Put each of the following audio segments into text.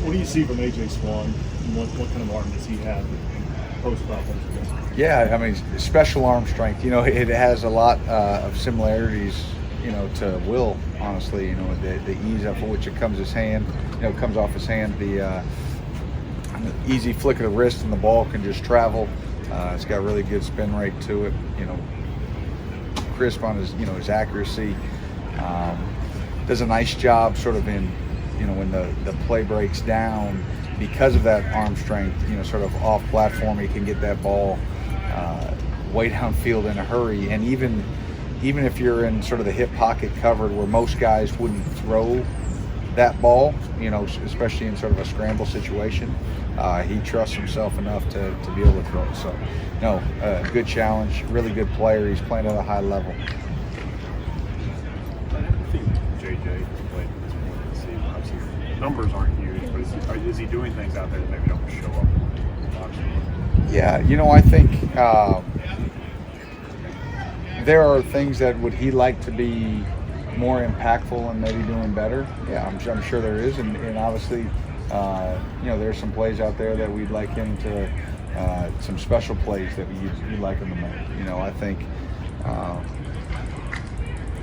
What do you see from AJ Swan? And what kind of arm does he have in post problems? Yeah, I mean, special arm strength. You know, it has a lot of similarities, you know, to Will. Honestly, you know, the ease of which it comes comes off his hand. The easy flick of the wrist and the ball can just travel. It's got really good spin rate to it. You know, crisp on his accuracy. Does a nice job sort of in, you know, when the play breaks down because of that arm strength. You know, sort of off platform, he can get that ball way downfield in a hurry. And even if you're in sort of the hip pocket covered where most guys wouldn't throw that ball, you know, especially in sort of a scramble situation, he trusts himself enough to be able to throw it. So, no, good challenge, really good player. He's playing at a high level. I think JJ played this morning this season. Obviously, the numbers aren't huge, but is he doing things out there that maybe don't show up? Yeah, you know, I think there are things that would he like to be more impactful and maybe doing better. Yeah, I'm sure there is, and obviously, you know, there's some plays out there that we'd like him to, some special plays that we'd like him to make. You know, I think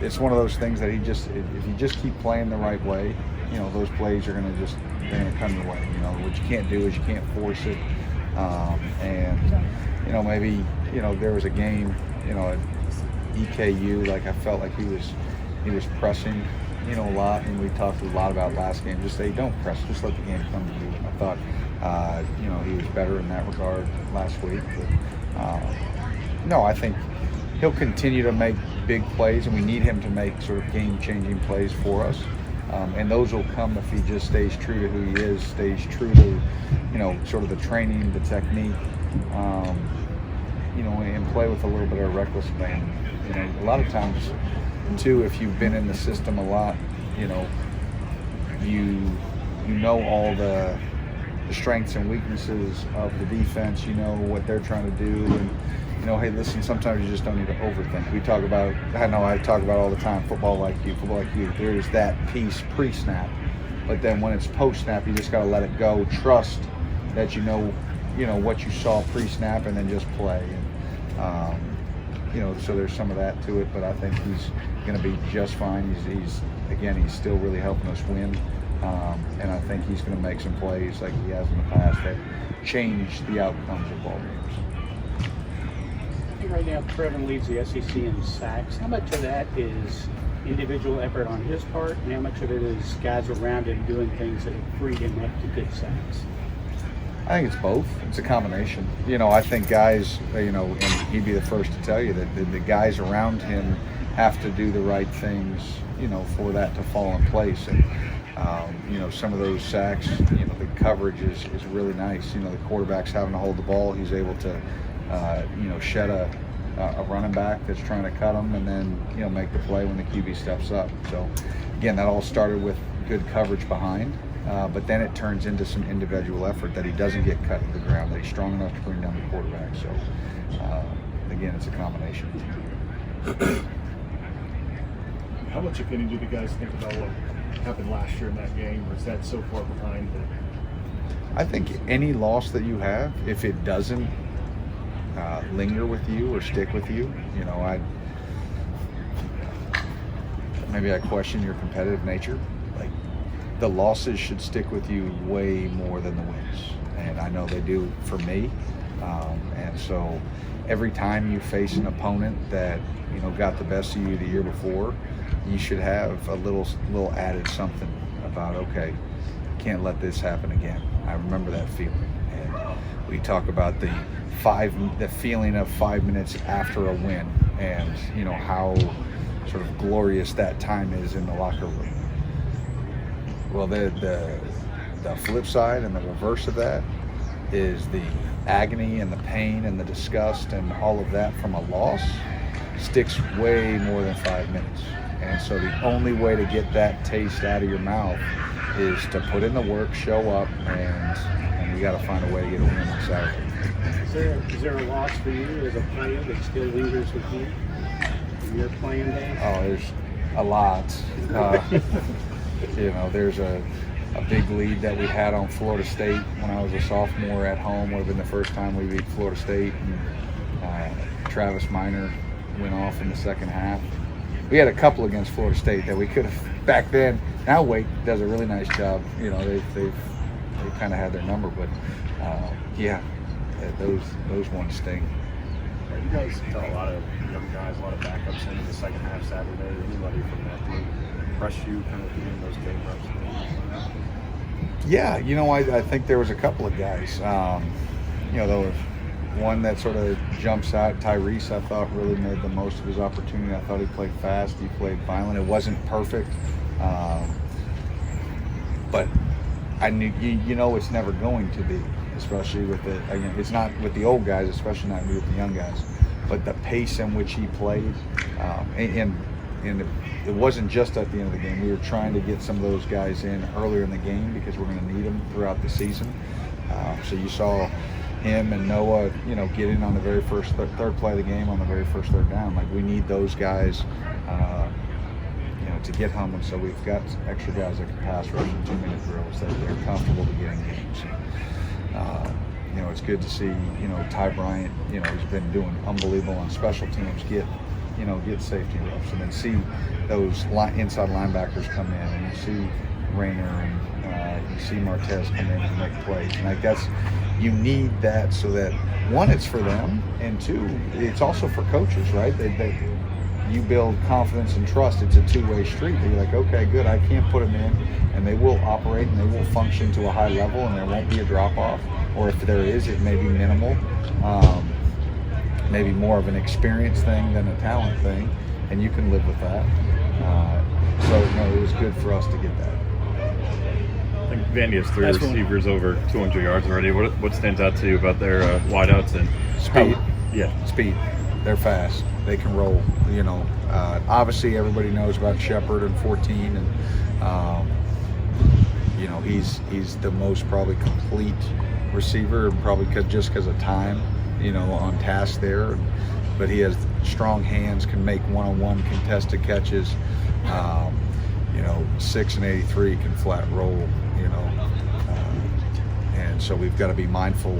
it's one of those things that if you just keep playing the right way, you know, those plays are they're gonna come your way. You know, what you can't do is you can't force it, and you know, maybe, you know, there was a game, you know, at EKU, like I felt like he was pressing, you know, a lot, and we talked a lot about last game. Just say, don't press, just let the game come to you. I thought, you know, he was better in that regard last week. But, no, I think he'll continue to make big plays, and we need him to make sort of game-changing plays for us. And those will come if he just stays true to who he is, stays true to, you know, sort of the training, the technique, you know, and play with a little bit of reckless abandon. You know, a lot of times, too, if you've been in the system a lot, you know, you know all the strengths and weaknesses of the defense. You know what they're trying to do, and you know, hey, listen, sometimes you just don't need to overthink. I talk about all the time, football IQ. There's that piece pre-snap, but then when it's post-snap, you just got to let it go. Trust that you know what you saw pre-snap, and then just play. And, you know, so there's some of that to it, but I think he's going to be just fine. He's still really helping us win, and I think he's going to make some plays like he has in the past that change the outcomes of ball games. Right now, Trevin leads the SEC in sacks. How much of that is individual effort on his part, and how much of it is guys around him doing things that have freed him up to get sacks? I think it's both. It's a combination. You know, I think guys, you know, and he'd be the first to tell you that the guys around him have to do the right things, you know, for that to fall in place. And, you know, some of those sacks, you know, the coverage is really nice. You know, the quarterback's having to hold the ball. He's able to, you know, shed a running back that's trying to cut him, and then, you know, make the play when the QB steps up. So, again, that all started with good coverage behind. But then it turns into some individual effort that he doesn't get cut to the ground, that he's strong enough to bring down the quarterback. So, again, it's a combination. How much, if any, do the guys think about what happened last year in that game, or is that so far behind that? I think any loss that you have, if it doesn't linger with you or stick with you, you know, maybe I question your competitive nature. The losses should stick with you way more than the wins, and I know they do for me. And so every time you face an opponent that, you know, got the best of you the year before, you should have a little added something about, okay, can't let this happen again. I remember that feeling. And we talk about the feeling of 5 minutes after a win, and you know how sort of glorious that time is in the locker room. Well, the flip side and the reverse of that is the agony and the pain and the disgust and all of that from a loss sticks way more than 5 minutes. And so the only way to get that taste out of your mouth is to put in the work, show up, and you got to find a way to get a win on Saturday. Is there a loss for you as a player that still lingers with you in your playing days? Oh, there's a lot. You know, there's a big lead that we had on Florida State when I was a sophomore at home. Would have been the first time we beat Florida State. And, Travis Minor went off in the second half. We had a couple against Florida State that we could have back then. Now Wake does a really nice job. You know, they've kind of had their number, but yeah, those ones sting. You guys tell a lot of young guys, a lot of backups in the second half Saturday. Anybody from that group press you kind of doing those game reps? Yeah, you know, I think there was a couple of guys. You know, there was one that sort of jumps out. Tyrese, I thought, really made the most of his opportunity. I thought he played fast. He played violent. It wasn't perfect, but I knew, you know, it's never going to be, especially with the, again, it's not with the old guys, especially not with the young guys, but the pace in which he played, and it wasn't just at the end of the game. We were trying to get some of those guys in earlier in the game because we're going to need them throughout the season. So you saw him and Noah, you know, get in on the very first third play of the game on the very first third down. Like, we need those guys, you know, to get home. And so we've got extra guys that can pass rush in 2-minute drills that they're comfortable to get in games. You know, it's good to see, you know, Ty Bryant, you know, he's been doing unbelievable on special teams, get safety reps, and then see those inside linebackers come in, and you see Rayner and you see Martez come in and make plays. And like, you need that so that, one, it's for them, and two, it's also for coaches, right? You build confidence and trust. It's a two-way street. You're like, okay, good, I can't put them in, and they will operate and they will function to a high level, and there won't be a drop-off, or if there is, it may be minimal, maybe more of an experience thing than a talent thing, and you can live with that. So no, it was good for us to get that. I think Vandy has 3 receivers over 200 yards already. What stands out to you about their wideouts and Speed? Yeah, Speed. They're fast. They can roll. You know, obviously everybody knows about Shepard and 14, and you know, he's the most probably complete receiver, probably just because of time, you know, on task there. But he has strong hands, can make one-on-one contested catches. You know, 6 and 83 can flat roll. You know, and so we've got to be mindful,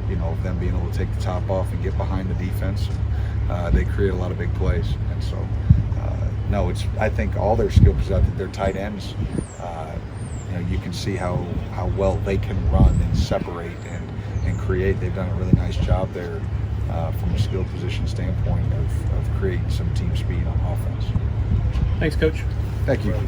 you know, of them being able to take the top off and get behind the defense. They create a lot of big plays, and so no, I think all their skill positions. I think their tight ends. You know, you can see how well they can run and separate and create. They've done a really nice job there from a skill position standpoint of creating some team speed on offense. Thanks, Coach. Thank you.